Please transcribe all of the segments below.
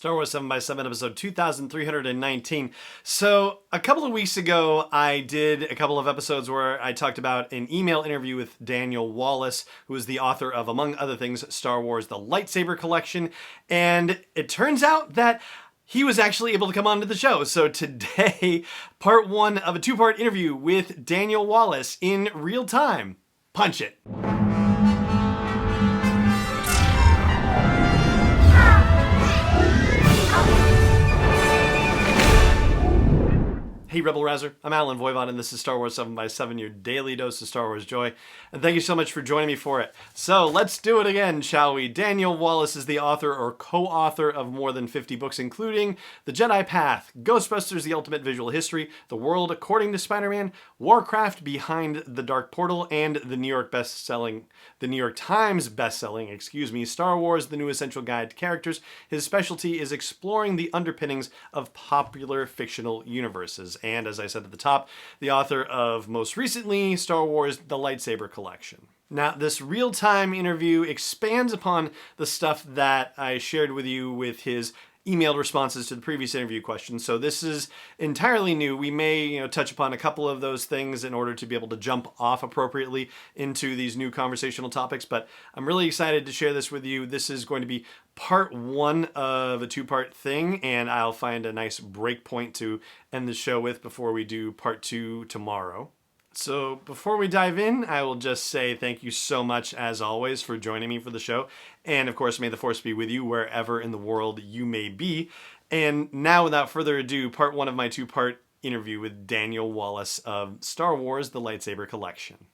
Star Wars 7 by 7 episode 2319. So, a couple of weeks ago, I did a couple of episodes where I talked about an email interview with Daniel Wallace, who is the author of, among other things, Star Wars The Lightsaber Collection. And it turns out that he was actually able to come onto the show. So today, part one of a two-part interview with Daniel Wallace in real time. Punch it. Hey Rebel Rouser, I'm Alan Voivod, and this is Star Wars 7 by 7, your daily dose of Star Wars joy. And thank you so much for joining me for it. So let's do it again, shall we? Daniel Wallace is the author or co-author of more than 50 books, including The Jedi Path, Ghostbusters: The Ultimate Visual History, The World According to Spider-Man, Warcraft: Behind the Dark Portal, and the New York Times bestselling, Star Wars: The New Essential Guide to Characters. His specialty is exploring the underpinnings of popular fictional universes. And as I said at the top, the author of, most recently, Star Wars The Lightsaber Collection. Now, this real-time interview expands upon the stuff that I shared with you with his emailed responses to the previous interview questions. So this is entirely new. We may, touch upon a couple of those things in order to be able to jump off appropriately into these new conversational topics, but I'm really excited to share this with you. This is going to be part one of a two-part thing, and I'll find a nice break point to end the show with before we do part two tomorrow. So before we dive in, I will just say thank you so much, as always, for joining me for the show. And of course, may the Force be with you wherever in the world you may be. And now, without further ado, part one of my two-part interview with Daniel Wallace of Star Wars The Lightsaber Collection.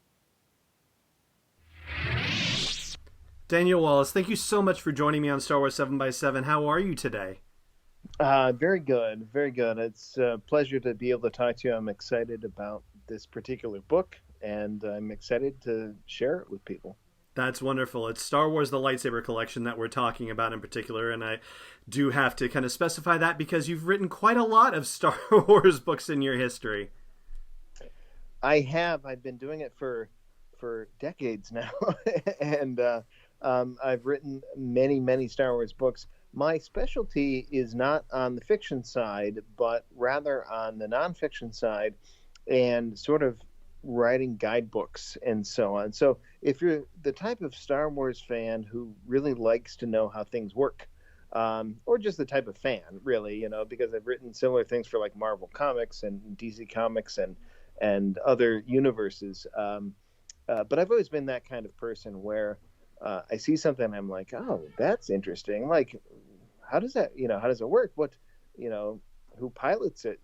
Daniel Wallace, thank you so much for joining me on Star Wars 7 by 7. How are you today? Very good, very good. It's a pleasure to be able to talk to you. I'm excited about this particular book, and I'm excited to share it with people. That's wonderful. It's Star Wars The Lightsaber Collection that we're talking about in particular, and I do have to kind of specify that because you've written quite a lot of Star Wars books in your history. I have. I've been doing it for decades now, and I've written many Star Wars books. My specialty is not on the fiction side, but rather on the nonfiction side, and sort of writing guidebooks and so on. So if you're the type of Star Wars fan who really likes to know how things work, or just the type of fan, really, because I've written similar things for like Marvel Comics and DC Comics and other universes. But I've always been that kind of person where I see something and I'm like, oh, that's interesting. Like, how does that, how does it work? What, who pilots it,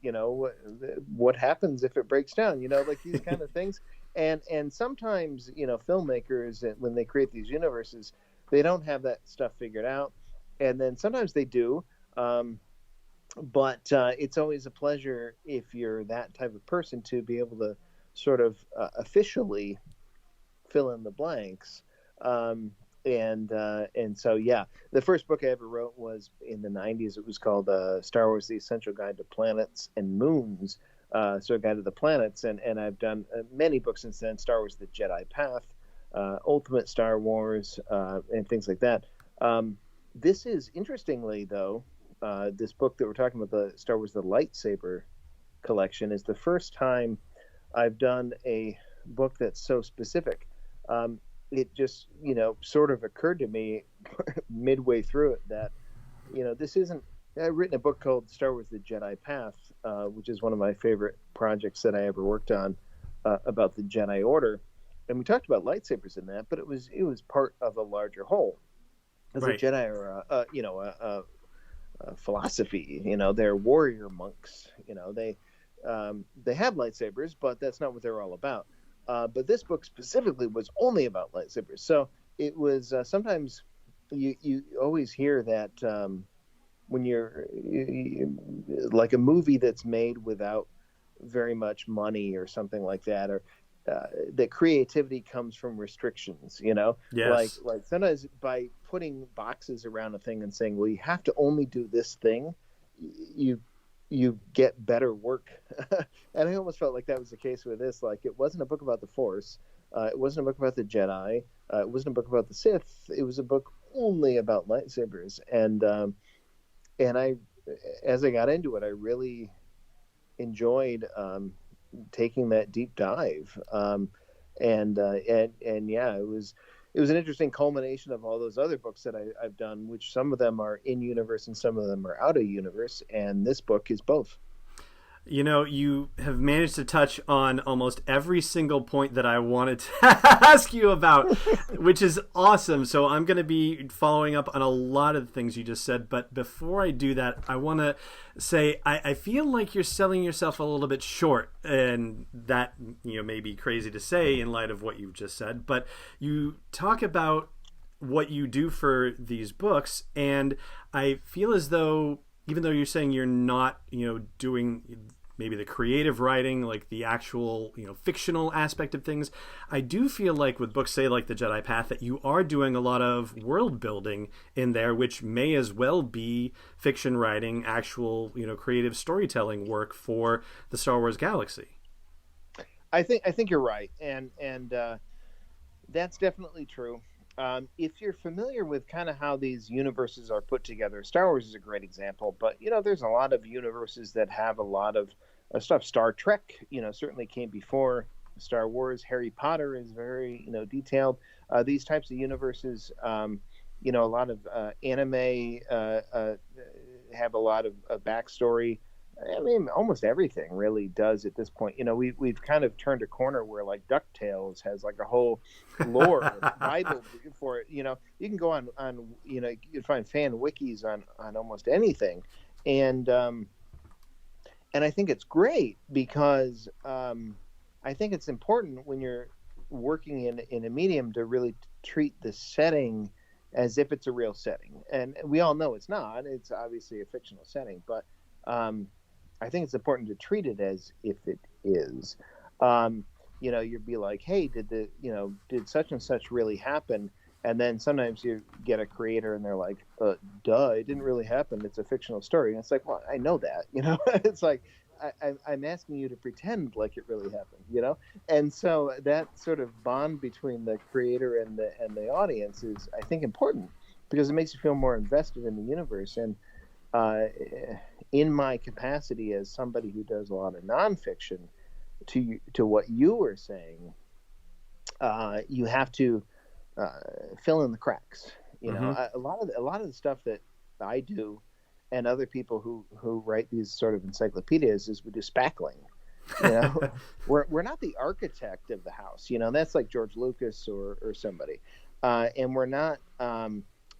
what happens if it breaks down, like these kind of things. And sometimes, filmmakers, when they create these universes, they don't have that stuff figured out. And then sometimes they do. But it's always a pleasure, if you're that type of person, to be able to sort of officially fill in the blanks. And so, yeah, the first book I ever wrote was in the 90s. It was called Star Wars: The Essential Guide to Planets and Moons, so a guide to the planets. And I've done many books since then: Star Wars: The Jedi Path, Ultimate Star Wars, and things like that. This is, interestingly, though, this book that we're talking about, the Star Wars: The Lightsaber Collection, is the first time I've done a book that's so specific. It just, sort of occurred to me midway through it that, this isn't, I've written a book called Star Wars: The Jedi Path, which is one of my favorite projects that I ever worked on, about the Jedi Order. And we talked about lightsabers in that, but it was part of a larger whole. As right. The Jedi are, a philosophy, they're warrior monks, they have lightsabers, but that's not what they're all about. But this book specifically was only about lightsabers. So it was sometimes you always hear that when you're like a movie that's made without very much money or something like that, or that creativity comes from restrictions, Yes. Like sometimes by putting boxes around a thing and saying, well, you have to only do this thing, you get better work. And I almost felt like that was the case with this. Like, it wasn't a book about the Force. It wasn't a book about the Jedi. It wasn't a book about the Sith. It was a book only about lightsabers. And and as I got into it, I really enjoyed taking that deep dive. And yeah, it was an interesting culmination of all those other books that I've done, which some of them are in universe and some of them are out of universe, and this book is both. You know, you have managed to touch on almost every single point that I wanted to ask you about, which is awesome. So I'm going to be following up on a lot of the things you just said. But before I do that, I want to say I feel like you're selling yourself a little bit short. And that, you know, may be crazy to say in light of what you've just said. But you talk about what you do for these books. And I feel as though, even though you're saying you're not, you know, doing maybe the creative writing, like the actual, you know, fictional aspect of things, I do feel like with books, say like The Jedi Path, that you are doing a lot of world building in there, which may as well be fiction writing, actual, you know, creative storytelling work for the Star Wars galaxy. I think you're right, and that's definitely true. If you're familiar with kind of how these universes are put together, Star Wars is a great example. But you know, there's a lot of universes that have a lot of stuff. Star Trek, you know, certainly came before Star Wars. Harry Potter is very, you know, detailed. These types of universes, you know, a lot of anime have a lot of backstory. I mean, almost everything really does at this point. You know, we've kind of turned a corner where like DuckTales has like a whole lore Bible for it. You know, you can go on you know, you can find fan wikis on almost anything, and I think it's great because I think it's important when you're working in a medium to really treat the setting as if it's a real setting, and we all know it's not. It's obviously a fictional setting, but I think it's important to treat it as if it is. You know, you'd be like, hey, did such and such really happen? And then sometimes you get a creator and they're like, duh, it didn't really happen. It's a fictional story. And it's like, well, I know that, you know, it's like, I'm asking you to pretend like it really happened, you know? And so that sort of bond between the creator and the audience is, I think, important because it makes you feel more invested in the universe. And uh, in my capacity as somebody who does a lot of nonfiction, to what you were saying, you have to fill in the cracks. You know, Mm-hmm. a lot of the stuff that I do, and other people who write these sort of encyclopedias, is we do spackling. You know, we're not the architect of the house. You know, that's like George Lucas or somebody, and we're not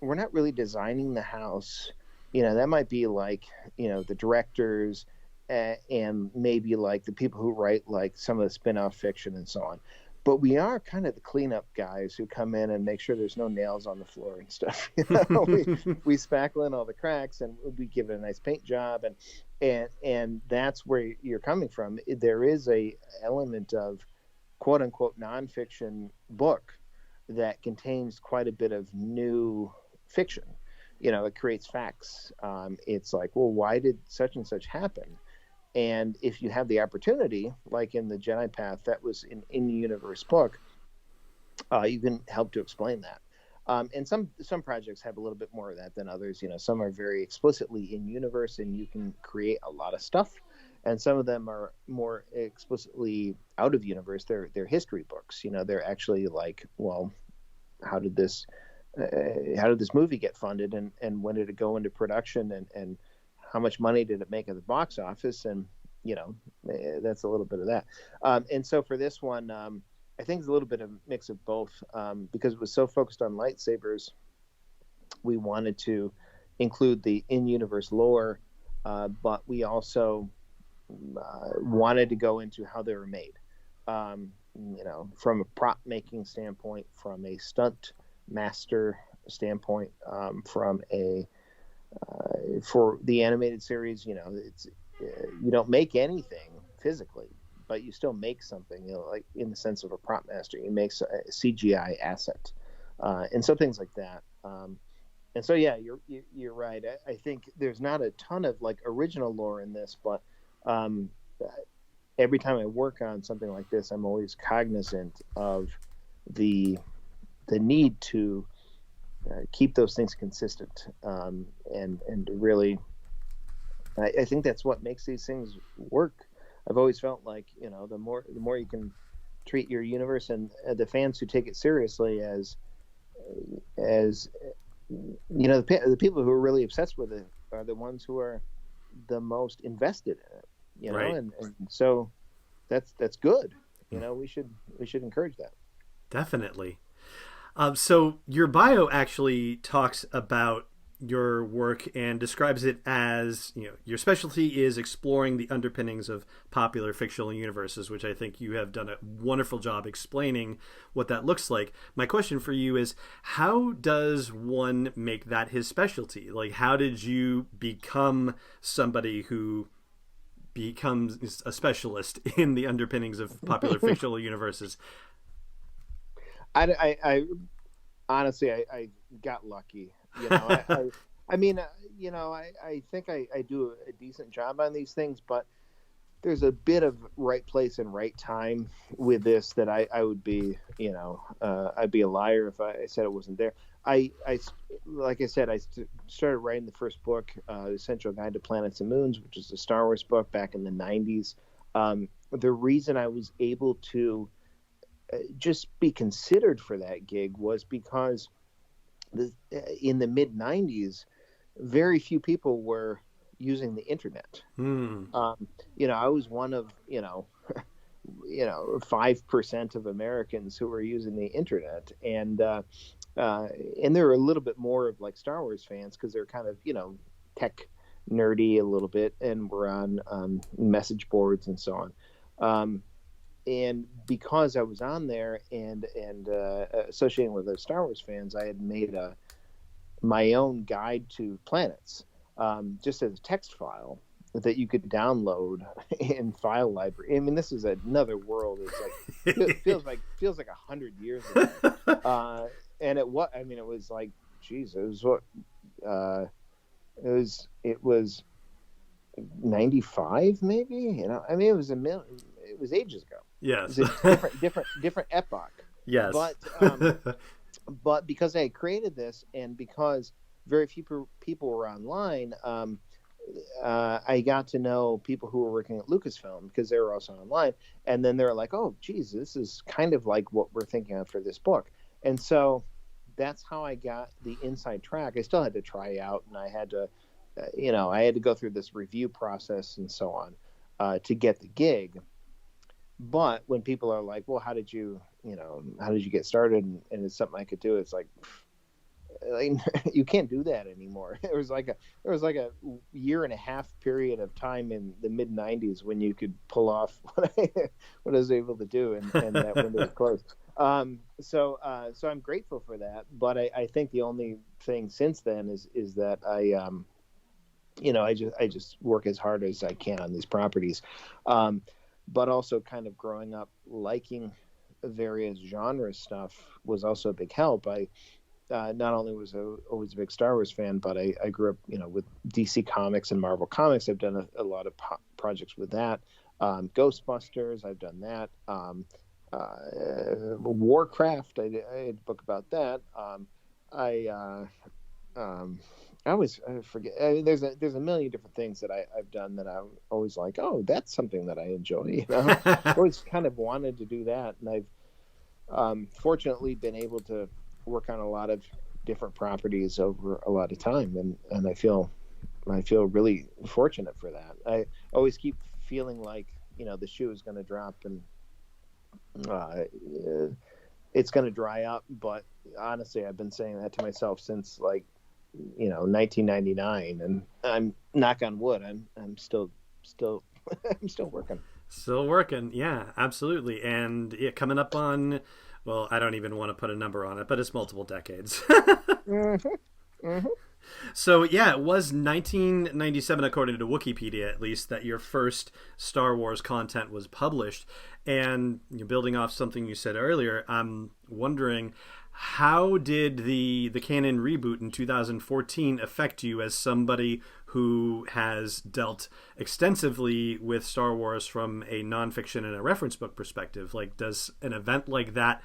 really designing the house. You know, that might be like, you know, the directors, and maybe like the people who write like some of the spin-off fiction and so on. But we are kind of the cleanup guys who come in and make sure there's no nails on the floor and stuff. You know, we spackle in all the cracks and we give it a nice paint job, and that's where you're coming from. There is a element of quote unquote nonfiction book that contains quite a bit of new fiction. You know, it creates facts. It's like, well, why did such and such happen? And if you have the opportunity, like in the Jedi Path, that was an in-universe book, you can help to explain that. And some projects have a little bit more of that than others. You know, some are very explicitly in universe, and you can create a lot of stuff. And some of them are more explicitly out of universe. They're history books. You know, they're actually like, well, how did this movie get funded, and when did it go into production, and how much money did it make at the box office? And you know, that's a little bit of that. And so for this one, I think it's a little bit of a mix of both, because it was so focused on lightsabers. We wanted to include the in-universe lore, but we also wanted to go into how they were made. You know, from a prop making standpoint, from a stunt master standpoint, from a for the animated series, you know, it's you don't make anything physically, but you still make something. You know, like in the sense of a prop master, you make a CGI asset, and so things like that. And so, yeah, you're right. I think there's not a ton of like original lore in this, but every time I work on something like this, I'm always cognizant of the need to keep those things consistent, and really, I think that's what makes these things work. I've always felt like, the more you can treat your universe and the fans who take it seriously as the people who are really obsessed with it are the ones who are the most invested in it, Right. and so that's good. We should encourage that. Definitely. So your bio actually talks about your work and describes it as, your specialty is exploring the underpinnings of popular fictional universes, which I think you have done a wonderful job explaining what that looks like. My question for you is, how does one make that his specialty? Like, how did you become somebody who becomes a specialist in the underpinnings of popular fictional universes? I honestly, I got lucky. I mean, I think I do a decent job on these things, but there's a bit of right place and right time with this that I would be, I'd be a liar if I said it wasn't there. Like I said, I started writing the first book, The Essential Guide to Planets and Moons, which is a Star Wars book back in the 90s. The reason I was able to just be considered for that gig was because in the mid 90s, very few people were using the internet. I was one of 5% of Americans who were using the internet, and there were a little bit more of like Star Wars fans because they're kind of tech nerdy a little bit, and we're on message boards and so on. And because I was on there and associating with those Star Wars fans, I had made my own guide to planets, just as a text file that you could download in file library. I mean, this is another world. It's like feels like 100 years ago. And it was like, geez, it was what it was 95 maybe. I mean, it was ages ago. Yes. It was a different epoch. Yes. But because I had created this, and because very few people were online, I got to know people who were working at Lucasfilm because they were also online. And then they're like, oh, geez, this is kind of like what we're thinking of for this book. And so that's how I got the inside track. I still had to try out, and I had to, I had to go through this review process and so on to get the gig. But when people are like, well, how did you get started? And it's something I could do. It's like you can't do that anymore. There was like a year and a half period of time in the mid 90s when you could pull off what I was able to do, and that window was closed. So I'm grateful for that. But I think the only thing since then is that I just work as hard as I can on these properties. But also kind of growing up liking various genre stuff was also a big help. I not only was I always a big Star Wars fan, but I grew up, with DC Comics and Marvel Comics. I've done a lot of projects with that. Ghostbusters, I've done that. Warcraft, I had a book about that. I always forget. There's a million different things that I've done that I'm always like, oh, that's something that I enjoy. I always kind of wanted to do that, and I've fortunately been able to work on a lot of different properties over a lot of time, and I feel really fortunate for that. I always keep feeling like the shoe is going to drop and it's going to dry up, but honestly, I've been saying that to myself since 1999, and I'm knock on wood. I'm still I'm still working. Still working, yeah, absolutely, and coming up on, well, I don't even want to put a number on it, but it's multiple decades. Mm-hmm. Mm-hmm. So yeah, it was 1997, according to Wikipedia at least, that your first Star Wars content was published. And building off something you said earlier, I'm wondering, how did the Canon Reboot in 2014 affect you as somebody who has dealt extensively with Star Wars from a nonfiction and a reference book perspective? Like, does an event like that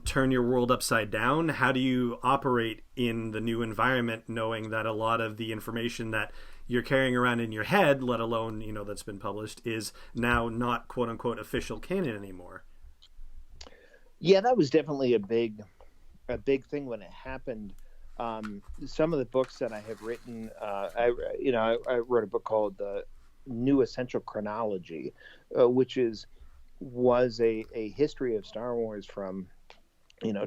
turn your world upside down? How do you operate in the new environment, knowing that a lot of the information that you're carrying around in your head, let alone, that's been published, is now not quote unquote official canon anymore? Yeah, that was definitely a big thing when it happened. Some of the books that I have written, I wrote a book called The New Essential Chronology, which was a history of Star Wars from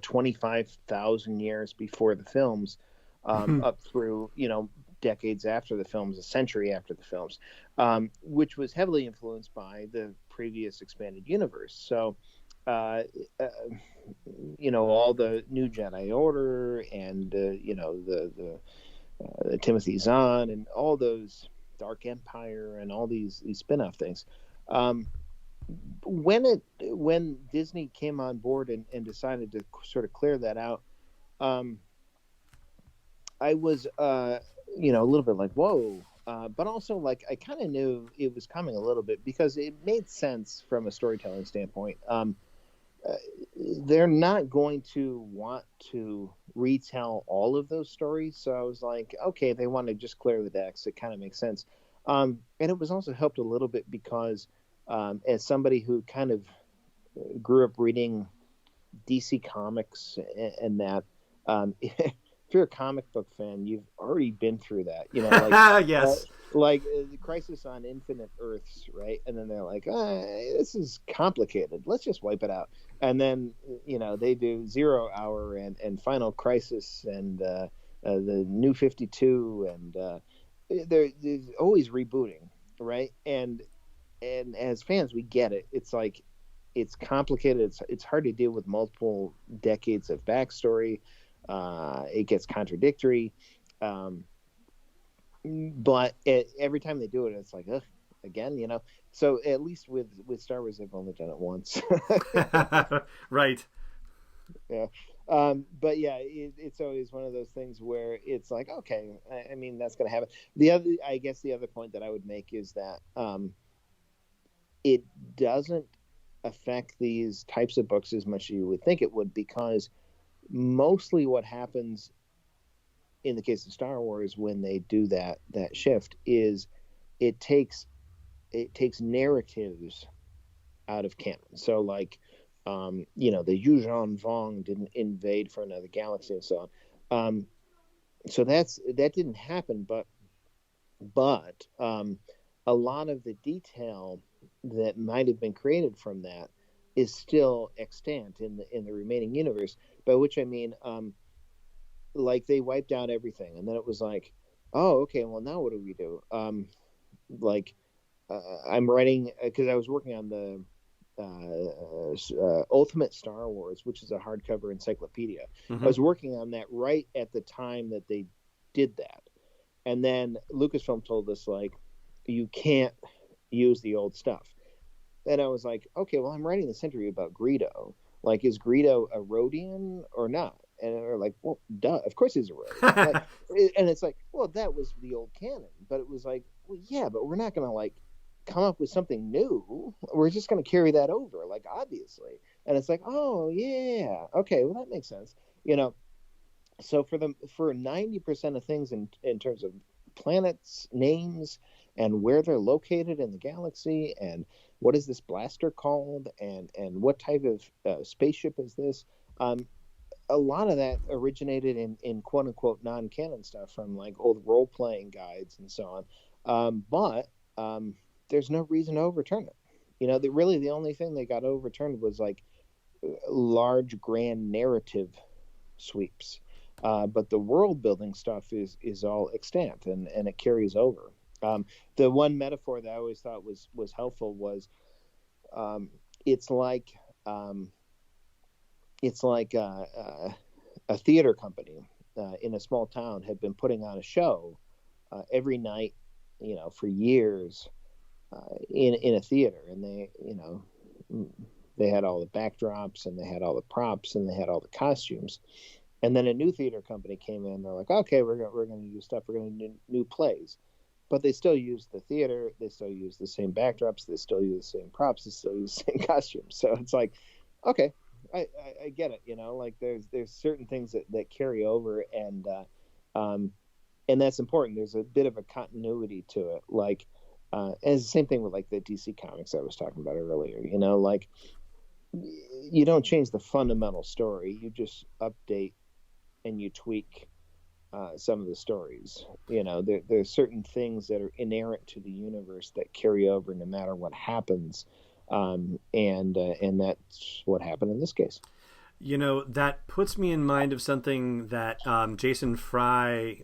25,000 years before the films, up through decades after the films, a century after the films, which was heavily influenced by the previous expanded universe. So all the New Jedi Order and the Timothy Zahn and all those Dark Empire and all these spin-off things. When Disney came on board and decided to sort of clear that out, I was a little bit like, whoa, but also like I kind of knew it was coming a little bit because it made sense from a storytelling standpoint. They're not going to want to retell all of those stories, so I was like, okay, they want to just clear the decks. It kind of makes sense, and it was also helped a little bit because as somebody who kind of grew up reading DC Comics and that, if you're a comic book fan, you've already been through that, like yes, the Crisis on Infinite Earths, right? And then they're like, this is complicated. Let's just wipe it out. And then they do 0 Hour and Final Crisis and the New 52, and they're always rebooting, right? And as fans, we get it. It's like it's complicated. It's hard to deal with multiple decades of backstory. It gets contradictory, but every time they do it, it's like, ugh, again, So at least with Star Wars, they've only done it once. Right. Yeah. But yeah, it's always one of those things where it's like, okay, I mean, that's going to happen. The other point that I would make is that it doesn't affect these types of books as much as you would think it would, because mostly what happens in the case of Star Wars when they do that shift is it takes narratives out of canon. So like the Yuuzhan Vong didn't invade for another galaxy and so on. So that didn't happen, but a lot of the detail that might have been created from that is still extant in the remaining universe, by which I mean, like they wiped out everything, and then it was like, oh, okay, well now what do we do? I'm writing, because I was working on the Ultimate Star Wars, which is a hardcover encyclopedia. Mm-hmm. I was working on that right at the time that they did that, and then Lucasfilm told us, like, you can't use the old stuff. And I was like, okay, well, I'm writing this interview about Greedo. Like, is Greedo a Rhodian or not? And they're like, well, duh, of course he's a Rhodian. And it's like, well, that was the old canon. But it was like, well, yeah, but we're not going to, like, come up with something new. We're just going to carry that over, like, obviously. And it's like, oh, yeah, okay, well, that makes sense. So for 90% of things in terms of planets, names, and where they're located in the galaxy, and what is this blaster called, and what type of spaceship is this, a lot of that originated in quote unquote non-canon stuff from like old role-playing guides and so on, but there's no reason to overturn it. The only thing they got overturned was like large grand narrative sweeps, but the world building stuff is all extant and it carries over. The one metaphor that I always thought was helpful was, it's like a theater company in a small town had been putting on a show every night, for years, in a theater, and they had all the backdrops and they had all the props and they had all the costumes, and then a new theater company came in. They're like, okay, we're going to use stuff. We're going to do new plays. But they still use the theater. They still use the same backdrops. They still use the same props. They still use the same costumes. So it's like, okay, I get it. Like there's certain things that carry over, and that's important. There's a bit of a continuity to it. Like, and it's the same thing with like the DC comics I was talking about earlier. Like you don't change the fundamental story. You just update and you tweak some of the stories. There's certain things that are inherent to the universe that carry over no matter what happens, and that's what happened in this case. That puts me in mind of something that Jason Fry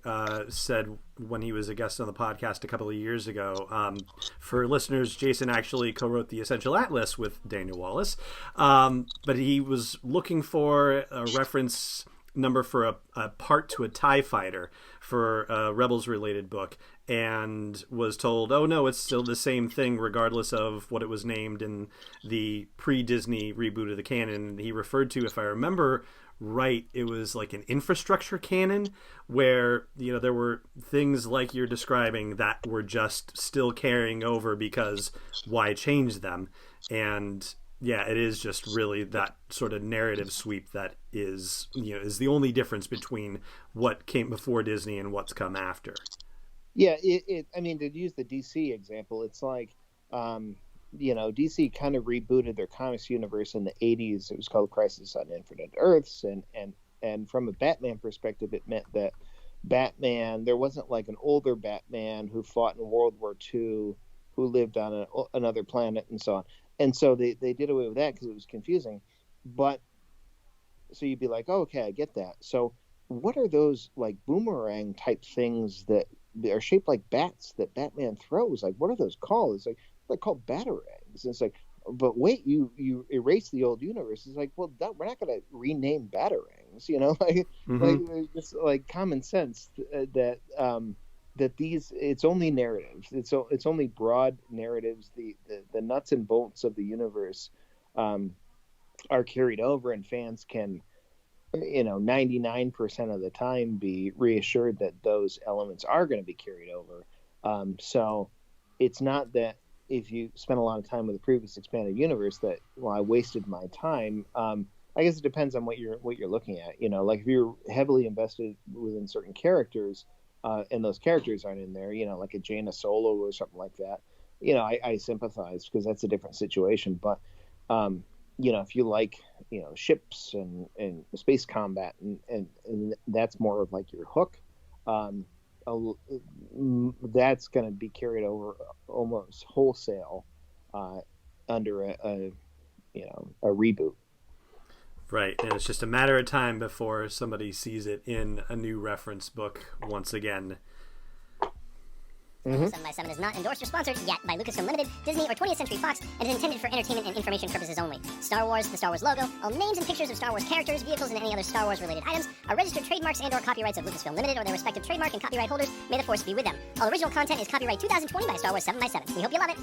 said when he was a guest on the podcast a couple of years ago. For listeners, Jason actually co-wrote the Essential Atlas with Daniel Wallace, but he was looking for a reference number for a part to a TIE fighter for a Rebels-related book, and was told, oh no, it's still the same thing regardless of what it was named in the pre-Disney reboot of the canon. And he referred to, if I remember right, it was like an infrastructure canon where there were things like you're describing that were just still carrying over because why change them. And yeah, it is just really that sort of narrative sweep that is the only difference between what came before Disney and what's come after. Yeah, I mean, to use the DC example, it's like, DC kind of rebooted their comics universe in the 80s. It was called Crisis on Infinite Earths. And from a Batman perspective, it meant that Batman, there wasn't like an older Batman who fought in World War II, who lived on another planet and so on. And so they did away with that because it was confusing. But so you'd be like, oh, okay, I get that. So what are those like boomerang type things that are shaped like bats that Batman throws? Like, what are those called? It's like, they're called batarangs. And it's like, but wait, you erase the old universe. It's like, well, we're not going to rename batarangs, like, like it's like common sense that these, it's only narratives. It's only broad narratives. The nuts and bolts of the universe are carried over, and fans can, 99% of the time be reassured that those elements are going to be carried over. So it's not that if you spend a lot of time with the previous expanded universe that, well, I wasted my time. I guess it depends on what you're looking at. Like if you're heavily invested within certain characters, and those characters aren't in there, like a Jaina Solo or something like that, I sympathize because that's a different situation. But if you like, ships and space combat and that's more of like your hook, that's going to be carried over almost wholesale under a reboot. Right, and it's just a matter of time before somebody sees it in a new reference book once again. 7x7 is not endorsed or sponsored yet by Lucasfilm Limited, Disney, or 20th Century Fox, and is intended for entertainment and information purposes only. Star Wars, the Star Wars logo, all names and pictures of Star Wars characters, vehicles, and any other Star Wars-related items are registered trademarks and/or copyrights of Lucasfilm Limited or their respective trademark and copyright holders. May the Force be with them. All original content is copyright 2020 by Star Wars 7x7. We hope you love it.